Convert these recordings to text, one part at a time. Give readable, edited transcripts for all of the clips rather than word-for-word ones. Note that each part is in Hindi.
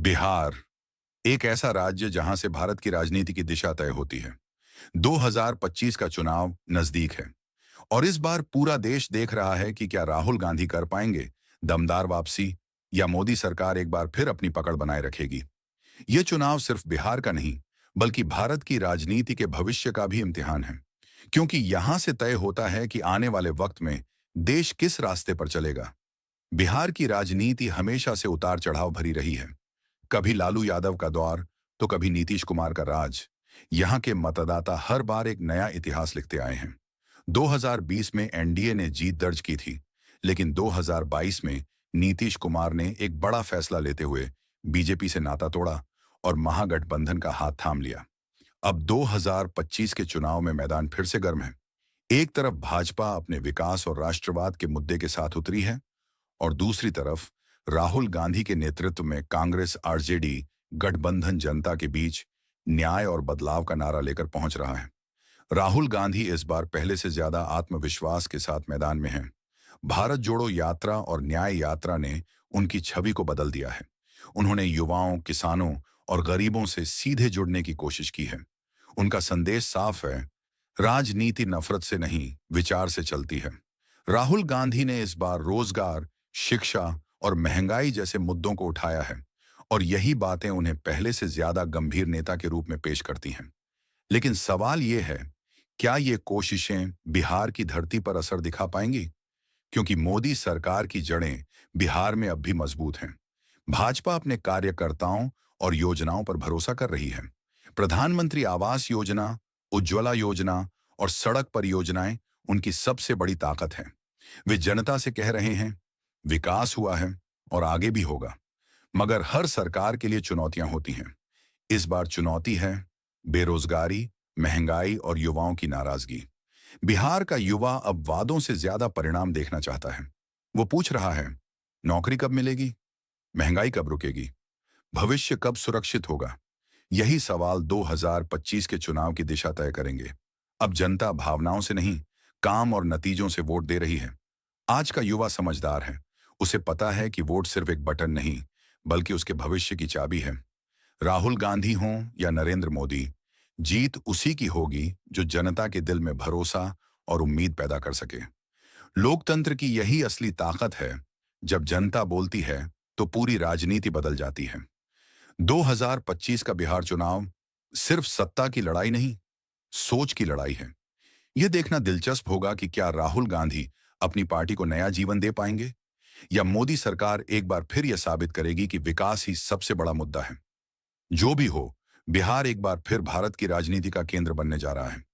बिहार एक ऐसा राज्य जहां से भारत की राजनीति की दिशा तय होती है। 2025 का चुनाव नजदीक है और इस बार पूरा देश देख रहा है कि क्या राहुल गांधी कर पाएंगे दमदार वापसी या मोदी सरकार एक बार फिर अपनी पकड़ बनाए रखेगी। ये चुनाव सिर्फ बिहार का नहीं बल्कि भारत की राजनीति के भविष्य का भी इम्तिहान है, क्योंकि यहां से तय होता है कि आने वाले वक्त में देश किस रास्ते पर चलेगा। बिहार की राजनीति हमेशा से उतार चढ़ाव भरी रही है। कभी लालू यादव का दौर तो कभी नीतीश कुमार का राज। यहाँ के मतदाता हर बार एक नया इतिहास लिखते आए हैं। 2020 में एनडीए ने जीत दर्ज की थी, लेकिन 2022 में नीतीश कुमार ने एक बड़ा फैसला लेते हुए बीजेपी से नाता तोड़ा और महागठबंधन का हाथ थाम लिया। अब 2025 के चुनाव में मैदान फिर से गर्म है। एक तरफ भाजपा अपने विकास और राष्ट्रवाद के मुद्दे के साथ उतरी है और दूसरी तरफ राहुल गांधी के नेतृत्व में कांग्रेस आरजेडी गठबंधन जनता के बीच न्याय और बदलाव का नारा लेकर पहुंच रहा है। राहुल गांधी इस बार पहले से ज्यादा आत्मविश्वास के साथ मैदान में हैं। भारत जोड़ो यात्रा और न्याय यात्रा ने उनकी छवि को बदल दिया है। उन्होंने युवाओं, किसानों और गरीबों से सीधे जुड़ने की कोशिश की है। उनका संदेश साफ है, राजनीति नफरत से नहीं, विचार से चलती है। राहुल गांधी ने इस बार रोजगार, शिक्षा और महंगाई जैसे मुद्दों को उठाया है और यही बातें उन्हें पहले से ज्यादा गंभीर नेता के रूप में पेश करती हैं। लेकिन सवाल यह है, क्या ये कोशिशें बिहार की धरती पर असर दिखा पाएंगी? क्योंकि मोदी सरकार की जड़ें बिहार में अब भी मजबूत हैं। भाजपा अपने कार्यकर्ताओं और योजनाओं पर भरोसा कर रही है। प्रधानमंत्री आवास योजना, उज्ज्वला योजना और सड़क परियोजनाएं उनकी सबसे बड़ी ताकत है। वे जनता से कह रहे हैं, विकास हुआ है और आगे भी होगा। मगर हर सरकार के लिए चुनौतियां होती हैं। इस बार चुनौती है बेरोजगारी, महंगाई और युवाओं की नाराजगी। बिहार का युवा अब वादों से ज्यादा परिणाम देखना चाहता है। वो पूछ रहा है, नौकरी कब मिलेगी, महंगाई कब रुकेगी, भविष्य कब सुरक्षित होगा। यही सवाल 2025 के चुनाव की दिशा तय करेंगे। अब जनता भावनाओं से नहीं, काम और नतीजों से वोट दे रही है। आज का युवा समझदार है। उसे पता है कि वोट सिर्फ एक बटन नहीं, बल्कि उसके भविष्य की चाबी है। राहुल गांधी हों या नरेंद्र मोदी, जीत उसी की होगी जो जनता के दिल में भरोसा और उम्मीद पैदा कर सके। लोकतंत्र की यही असली ताकत है। जब जनता बोलती है तो पूरी राजनीति बदल जाती है। 2025 का बिहार चुनाव सिर्फ सत्ता की लड़ाई नहीं, सोच की लड़ाई है। यह देखना दिलचस्प होगा कि क्या राहुल गांधी अपनी पार्टी को नया जीवन दे पाएंगे या मोदी सरकार एक बार फिर यह साबित करेगी कि विकास ही सबसे बड़ा मुद्दा है। जो भी हो, बिहार एक बार फिर भारत की राजनीति का केंद्र बनने जा रहा है।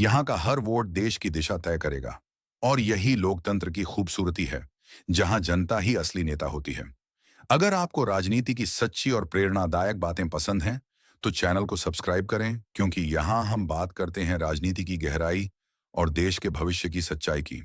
यहाँ का हर वोट देश की दिशा तय करेगा और यही लोकतंत्र की खूबसूरती है, जहां जनता ही असली नेता होती है। अगर आपको राजनीति की सच्ची और प्रेरणादायक बातें पसंद हैं, तो चैनल को सब्सक्राइब करें, क्योंकि यहाँ हम बात करते हैं राजनीति की गहराई और देश के भविष्य की सच्चाई की।